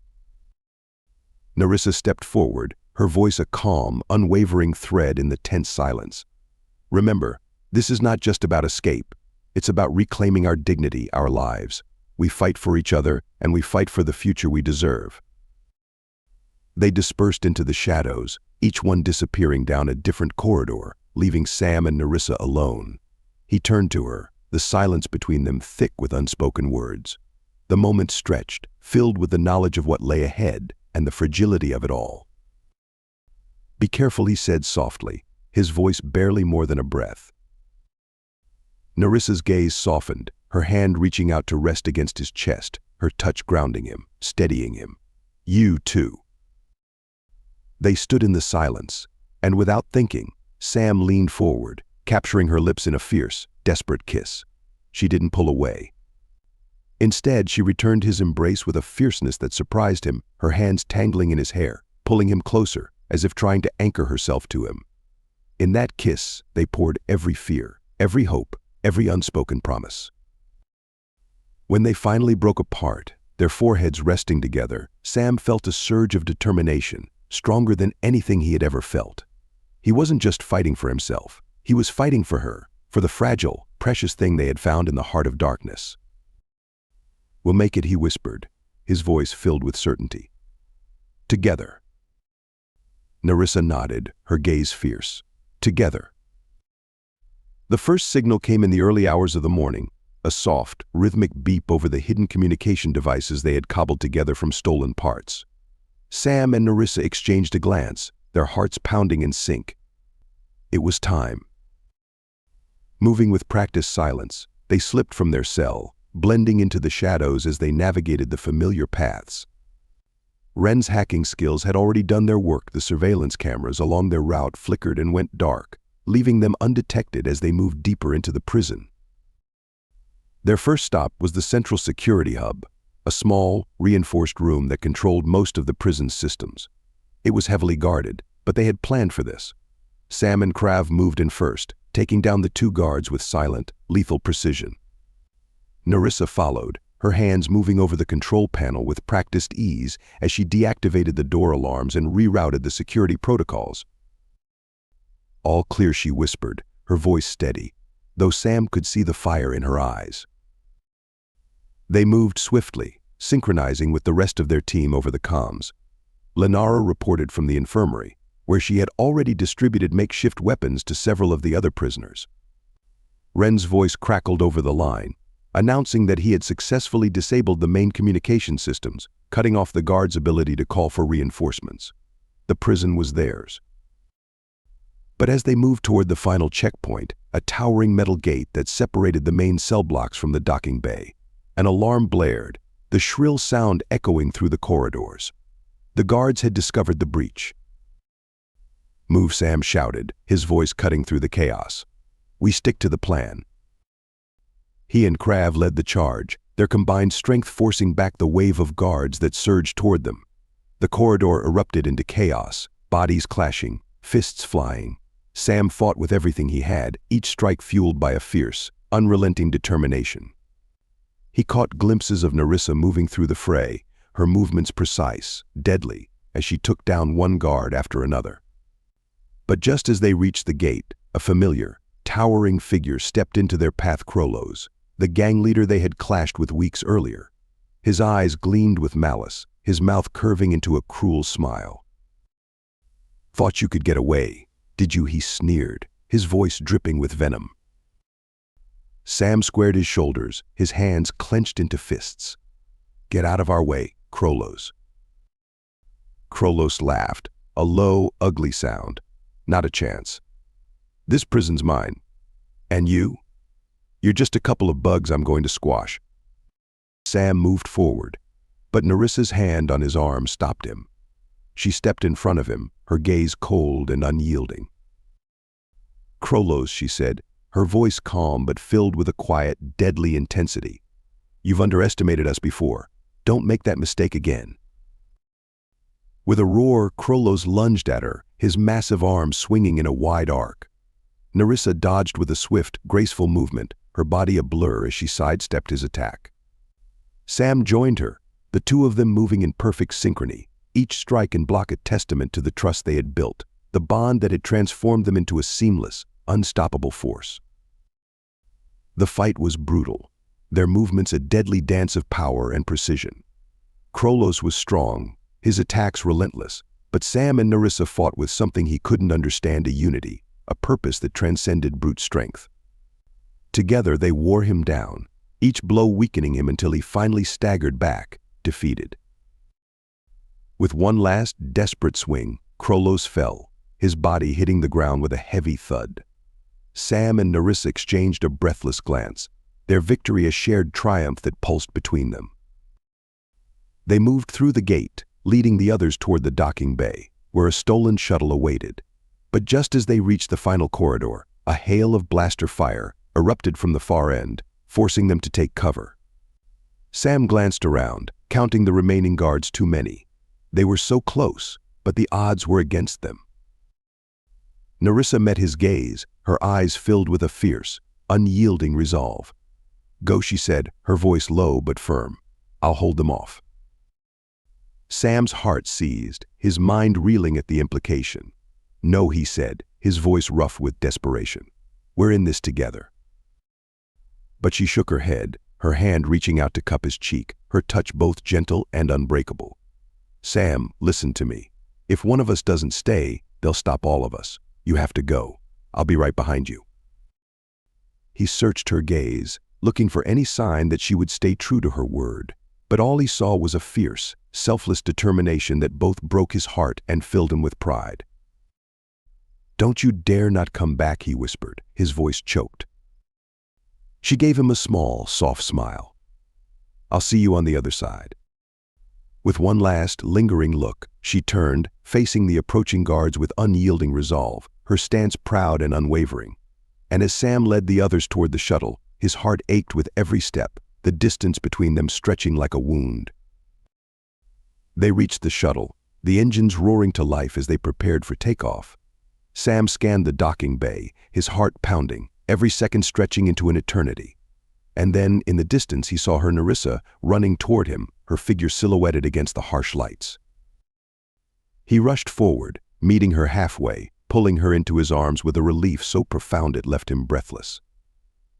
Nerissa stepped forward, her voice a calm, unwavering thread in the tense silence. "Remember, this is not just about escape. It's about reclaiming our dignity, our lives. We fight for each other, and we fight for the future we deserve." They dispersed into the shadows, each one disappearing down a different corridor, leaving Sam and Nerissa alone. He turned to her, the silence between them thick with unspoken words. The moment stretched, filled with the knowledge of what lay ahead and the fragility of it all. "Be careful," he said softly, his voice barely more than a breath. Nerissa's gaze softened, her hand reaching out to rest against his chest, her touch grounding him, steadying him. "You too." They stood in the silence, and without thinking, Sam leaned forward, capturing her lips in a fierce, desperate kiss. She didn't pull away. Instead, she returned his embrace with a fierceness that surprised him, her hands tangling in his hair, pulling him closer, as if trying to anchor herself to him. In that kiss, they poured every fear, every hope, every unspoken promise. When they finally broke apart, their foreheads resting together, Sam felt a surge of determination, stronger than anything he had ever felt. He wasn't just fighting for himself. He was fighting for her, for the fragile, precious thing they had found in the heart of darkness. "We'll make it," he whispered, his voice filled with certainty. "Together." Nerissa nodded, her gaze fierce. "Together." The first signal came in the early hours of the morning, a soft, rhythmic beep over the hidden communication devices they had cobbled together from stolen parts. Sam and Nerissa exchanged a glance, their hearts pounding in sync. It was time. Moving with practiced silence, they slipped from their cell, blending into the shadows as they navigated the familiar paths. Ren's hacking skills had already done their work. The surveillance cameras along their route flickered and went dark, leaving them undetected as they moved deeper into the prison. Their first stop was the central security hub, a small, reinforced room that controlled most of the prison's systems. It was heavily guarded, but they had planned for this. Sam and Krav moved in first, taking down the two guards with silent, lethal precision. Nerissa followed, her hands moving over the control panel with practiced ease as she deactivated the door alarms and rerouted the security protocols. "All clear," she whispered, her voice steady, though Sam could see the fire in her eyes. They moved swiftly, synchronizing with the rest of their team over the comms. Lenara reported from the infirmary, where she had already distributed makeshift weapons to several of the other prisoners. Ren's voice crackled over the line, announcing that he had successfully disabled the main communication systems, cutting off the guards' ability to call for reinforcements. The prison was theirs. But as they moved toward the final checkpoint, a towering metal gate that separated the main cell blocks from the docking bay, an alarm blared, the shrill sound echoing through the corridors. The guards had discovered the breach. "Move," Sam shouted, his voice cutting through the chaos. "We stick to the plan." He and Krav led the charge, their combined strength forcing back the wave of guards that surged toward them. The corridor erupted into chaos, bodies clashing, fists flying. Sam fought with everything he had, each strike fueled by a fierce, unrelenting determination. He caught glimpses of Nerissa moving through the fray, her movements precise, deadly, as she took down one guard after another. But just as they reached the gate, a familiar, towering figure stepped into their path. Krolos, the gang leader they had clashed with weeks earlier. His eyes gleamed with malice, his mouth curving into a cruel smile. "Thought you could get away, did you?" he sneered, his voice dripping with venom. Sam squared his shoulders, his hands clenched into fists. "Get out of our way, Krolos." Krolos laughed, a low, ugly sound. "Not a chance. This prison's mine. And you? You're just a couple of bugs I'm going to squash." Sam moved forward, but Nerissa's hand on his arm stopped him. She stepped in front of him, her gaze cold and unyielding. "Krolos," she said, her voice calm but filled with a quiet, deadly intensity. "You've underestimated us before. Don't make that mistake again." With a roar, Krolos lunged at her, his massive arms swinging in a wide arc. Nerissa dodged with a swift, graceful movement, her body a blur as she sidestepped his attack. Sam joined her, the two of them moving in perfect synchrony, each strike and block a testament to the trust they had built, the bond that had transformed them into a seamless, unstoppable force. The fight was brutal, their movements a deadly dance of power and precision. Krolos was strong, his attacks relentless, but Sam and Nerissa fought with something he couldn't understand: a unity, a purpose that transcended brute strength. Together they wore him down, each blow weakening him until he finally staggered back, defeated. With one last, desperate swing, Krolos fell, his body hitting the ground with a heavy thud. Sam and Nerissa exchanged a breathless glance, their victory a shared triumph that pulsed between them. They moved through the gate, leading the others toward the docking bay, where a stolen shuttle awaited. But just as they reached the final corridor, a hail of blaster fire erupted from the far end, forcing them to take cover. Sam glanced around, counting the remaining guards too many. They were so close, but the odds were against them. Nerissa met his gaze, her eyes filled with a fierce, unyielding resolve. "Go," she said, her voice low but firm. "I'll hold them off." Sam's heart seized, his mind reeling at the implication. "No," he said, his voice rough with desperation. "We're in this together." But she shook her head, her hand reaching out to cup his cheek, her touch both gentle and unbreakable. "Sam, listen to me. If one of us doesn't stay, they'll stop all of us. You have to go. I'll be right behind you." He searched her gaze, looking for any sign that she would stay true to her word. But all he saw was a fierce, selfless determination that both broke his heart and filled him with pride. "Don't you dare not come back," he whispered, his voice choked. She gave him a small, soft smile. "I'll see you on the other side." With one last, lingering look, she turned, facing the approaching guards with unyielding resolve, her stance proud and unwavering. And as Sam led the others toward the shuttle, his heart ached with every step, the distance between them stretching like a wound. They reached the shuttle, the engines roaring to life as they prepared for takeoff. Sam scanned the docking bay, his heart pounding, every second stretching into an eternity. And then, in the distance, he saw her Nerissa running toward him, her figure silhouetted against the harsh lights. He rushed forward, meeting her halfway, pulling her into his arms with a relief so profound it left him breathless.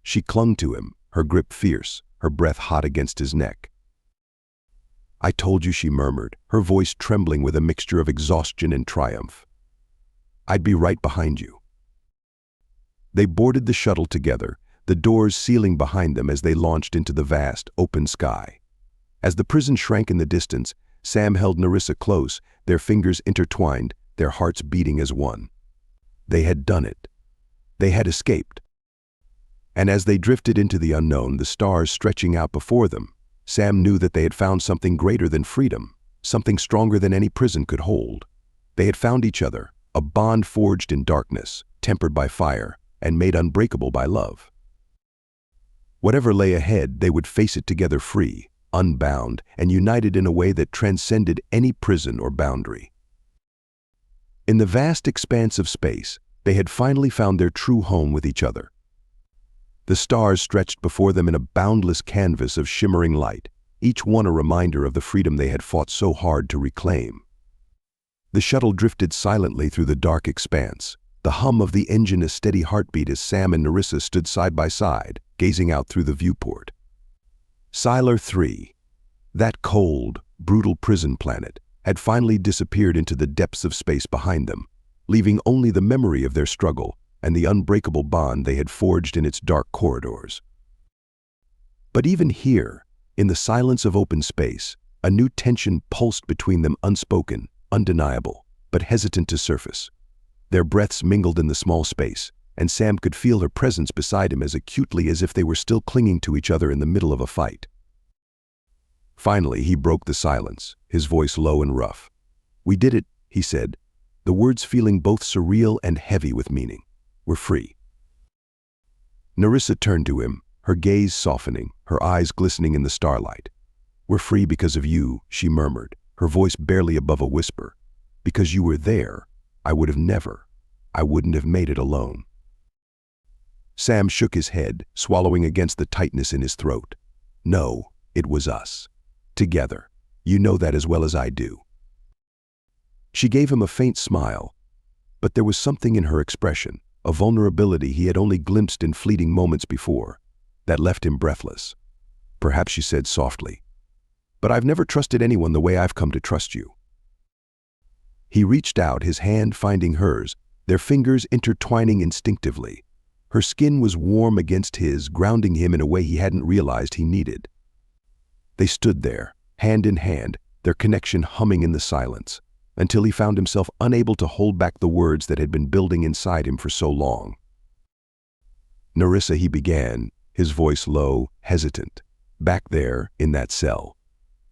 She clung to him, her grip fierce, her breath hot against his neck. "I told you," she murmured, her voice trembling with a mixture of exhaustion and triumph. "I'd be right behind you." They boarded the shuttle together, the doors sealing behind them as they launched into the vast, open sky. As the prison shrank in the distance, Sam held Nerissa close, their fingers intertwined, their hearts beating as one. They had done it. They had escaped. And as they drifted into the unknown, the stars stretching out before them, Sam knew that they had found something greater than freedom, something stronger than any prison could hold. They had found each other, a bond forged in darkness, tempered by fire, and made unbreakable by love. Whatever lay ahead, they would face it together free, unbound, and united in a way that transcended any prison or boundary. In the vast expanse of space, they had finally found their true home with each other. The stars stretched before them in a boundless canvas of shimmering light, each one a reminder of the freedom they had fought so hard to reclaim. The shuttle drifted silently through the dark expanse, the hum of the engine a steady heartbeat as Sam and Nerissa stood side by side, gazing out through the viewport. Siler 3, that cold, brutal prison planet, had finally disappeared into the depths of space behind them, leaving only the memory of their struggle and the unbreakable bond they had forged in its dark corridors. But even here, in the silence of open space, a new tension pulsed between them, unspoken, undeniable, but hesitant to surface. Their breaths mingled in the small space, and Sam could feel her presence beside him as acutely as if they were still clinging to each other in the middle of a fight. Finally, he broke the silence, his voice low and rough. "We did it," he said, the words feeling both surreal and heavy with meaning. "We're free." Nerissa turned to him, her gaze softening, her eyes glistening in the starlight. "We're free because of you," she murmured, her voice barely above a whisper. "Because you were there, I wouldn't have made it alone." Sam shook his head, swallowing against the tightness in his throat. "No, it was us. Together. You know that as well as I do." She gave him a faint smile, but there was something in her expression, a vulnerability he had only glimpsed in fleeting moments before, that left him breathless. "Perhaps," she said softly, "but I've never trusted anyone the way I've come to trust you." He reached out, his hand finding hers, their fingers intertwining instinctively. Her skin was warm against his, grounding him in a way he hadn't realized he needed. They stood there, hand in hand, their connection humming in the silence, until he found himself unable to hold back the words that had been building inside him for so long. "Nerissa," he began, his voice low, hesitant. "Back there, in that cell.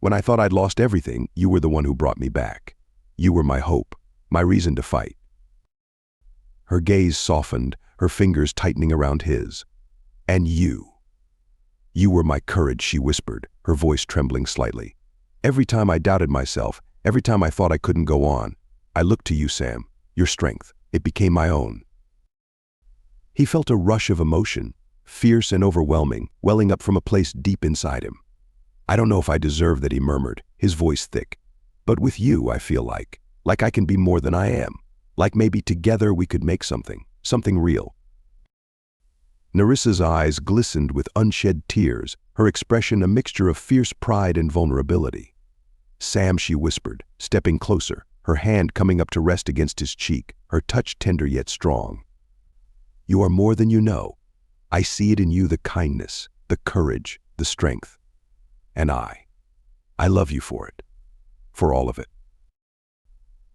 When I thought I'd lost everything, you were the one who brought me back. You were my hope, my reason to fight." Her gaze softened, her fingers tightening around his. "And you. You were my courage," she whispered, her voice trembling slightly. "Every time I doubted myself, every time I thought I couldn't go on, I looked to you, Sam. Your strength, it became my own." He felt a rush of emotion, fierce and overwhelming, welling up from a place deep inside him. "I don't know if I deserve that," he murmured, his voice thick. "But with you, I feel like I can be more than I am. Like maybe together we could make something real." Nerissa's eyes glistened with unshed tears, her expression a mixture of fierce pride and vulnerability. "Sam," she whispered, stepping closer, her hand coming up to rest against his cheek, her touch tender yet strong. "You are more than you know. I see it in you, the kindness, the courage, the strength. And I love you for it. For all of it."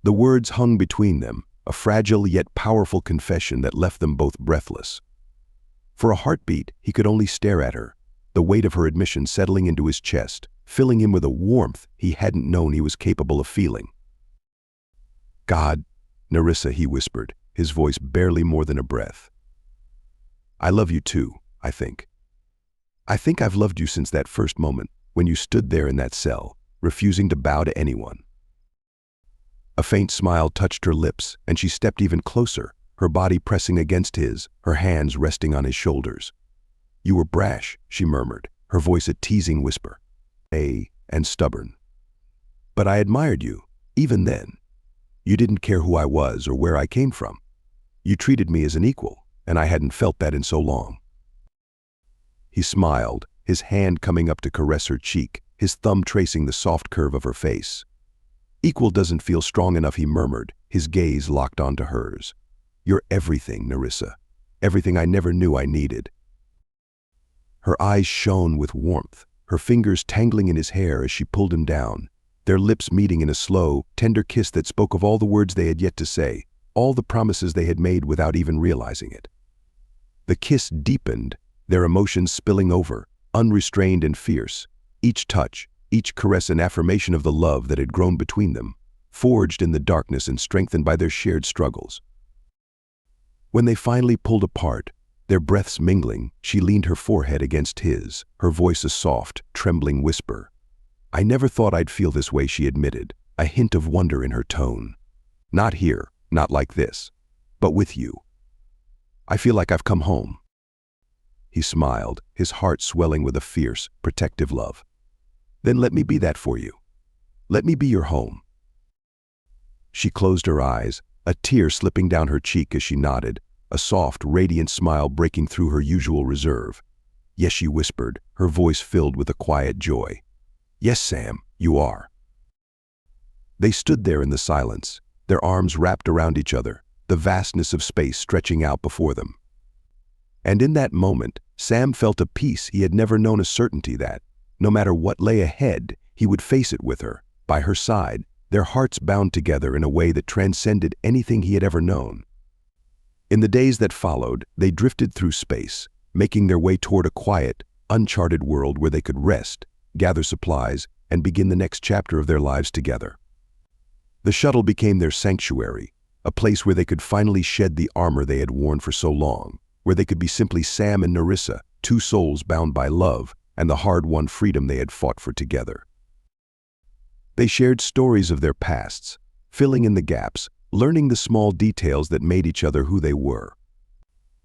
The words hung between them, a fragile yet powerful confession that left them both breathless. For a heartbeat, he could only stare at her, the weight of her admission settling into his chest, filling him with a warmth he hadn't known he was capable of feeling. "God, Nerissa," he whispered, his voice barely more than a breath. "I love you too, I think. I think I've loved you since that first moment, when you stood there in that cell, refusing to bow to anyone." A faint smile touched her lips, and she stepped even closer, her body pressing against his, her hands resting on his shoulders. "You were brash," she murmured, her voice a teasing whisper. And stubborn. "But I admired you, even then. You didn't care who I was or where I came from. You treated me as an equal, and I hadn't felt that in so long." He smiled, his hand coming up to caress her cheek, his thumb tracing the soft curve of her face. "Equal doesn't feel strong enough," he murmured, his gaze locked onto hers. "You're everything, Nerissa. Everything I never knew I needed." Her eyes shone with warmth, her fingers tangling in his hair as she pulled him down, their lips meeting in a slow, tender kiss that spoke of all the words they had yet to say, all the promises they had made without even realizing it. The kiss deepened, their emotions spilling over, unrestrained and fierce, each touch, each caress an affirmation of the love that had grown between them, forged in the darkness and strengthened by their shared struggles. When they finally pulled apart, their breaths mingling, she leaned her forehead against his, her voice a soft, trembling whisper. "I never thought I'd feel this way," she admitted, a hint of wonder in her tone. "Not here, not like this, but with you. I feel like I've come home." He smiled, his heart swelling with a fierce, protective love. "Then let me be that for you. Let me be your home." She closed her eyes, a tear slipping down her cheek as she nodded, a soft, radiant smile breaking through her usual reserve. "Yes," she whispered, her voice filled with a quiet joy. "Yes, Sam, you are." They stood there in the silence, their arms wrapped around each other, the vastness of space stretching out before them. And in that moment, Sam felt a peace he had never known, a certainty that, no matter what lay ahead, he would face it with her, by her side, their hearts bound together in a way that transcended anything he had ever known. In the days that followed, they drifted through space, making their way toward a quiet, uncharted world where they could rest, gather supplies, and begin the next chapter of their lives together. The shuttle became their sanctuary, a place where they could finally shed the armor they had worn for so long, where they could be simply Sam and Nerissa, two souls bound by love and the hard-won freedom they had fought for together. They shared stories of their pasts, filling in the gaps, learning the small details that made each other who they were.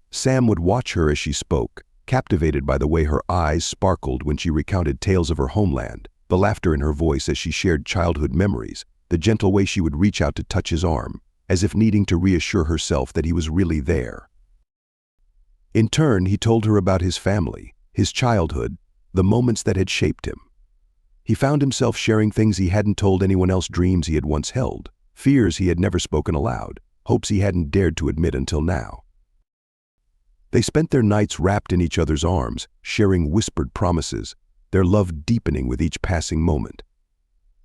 Sam would watch her as she spoke, captivated by the way her eyes sparkled when she recounted tales of her homeland, the laughter in her voice as she shared childhood memories, the gentle way she would reach out to touch his arm, as if needing to reassure herself that he was really there. In turn, he told her about his family, his childhood, the moments that had shaped him. He found himself sharing things he hadn't told anyone else, dreams he had once held, fears he had never spoken aloud, hopes he hadn't dared to admit until now. They spent their nights wrapped in each other's arms, sharing whispered promises, their love deepening with each passing moment.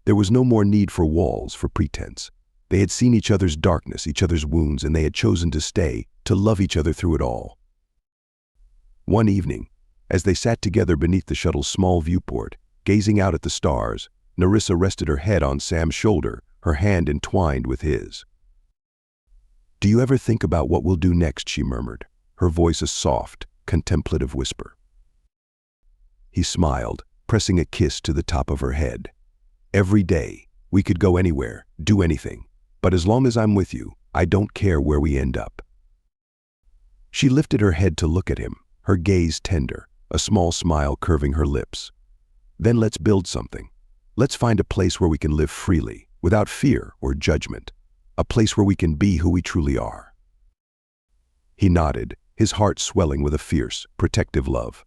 There was no more need for walls, for pretense. They had seen each other's darkness, each other's wounds, and they had chosen to stay, to love each other through it all. One evening, as they sat together beneath the shuttle's small viewport, gazing out at the stars, Nerissa rested her head on Sam's shoulder, her hand entwined with his. "Do you ever think about what we'll do next?" she murmured, her voice a soft, contemplative whisper. He smiled, pressing a kiss to the top of her head. "Every day, we could go anywhere, do anything, but as long as I'm with you, I don't care where we end up." She lifted her head to look at him, her gaze tender, a small smile curving her lips. "Then let's build something. Let's find a place where we can live freely, without fear or judgment. A place where we can be who we truly are." He nodded, his heart swelling with a fierce, protective love.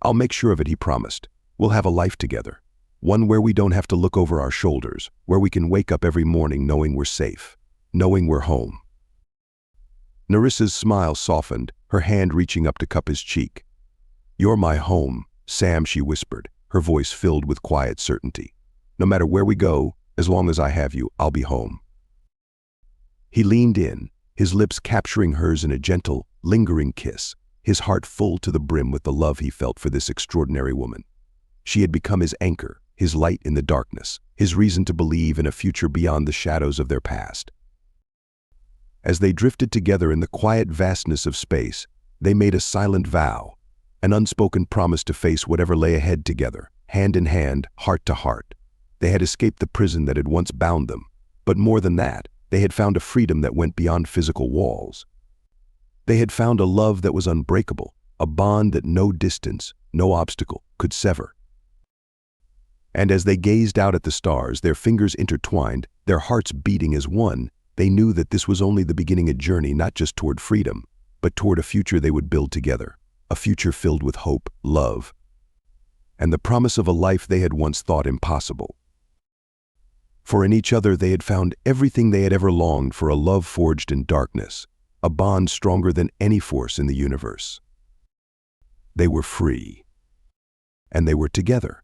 "I'll make sure of it," he promised. "We'll have a life together. One where we don't have to look over our shoulders, where we can wake up every morning knowing we're safe, knowing we're home." Nerissa's smile softened, her hand reaching up to cup his cheek. "You're my home, Sam," she whispered, her voice filled with quiet certainty. "No matter where we go, as long as I have you, I'll be home." He leaned in, his lips capturing hers in a gentle, lingering kiss, his heart full to the brim with the love he felt for this extraordinary woman. She had become his anchor, his light in the darkness, his reason to believe in a future beyond the shadows of their past. As they drifted together in the quiet vastness of space, they made a silent vow, an unspoken promise to face whatever lay ahead together, hand in hand, heart to heart. They had escaped the prison that had once bound them, but more than that, they had found a freedom that went beyond physical walls. They had found a love that was unbreakable, a bond that no distance, no obstacle could sever. And as they gazed out at the stars, their fingers intertwined, their hearts beating as one, they knew that this was only the beginning of a journey not just toward freedom, but toward a future they would build together, a future filled with hope, love, and the promise of a life they had once thought impossible. For in each other they had found everything they had ever longed for, a love forged in darkness, a bond stronger than any force in the universe. They were free, and they were together.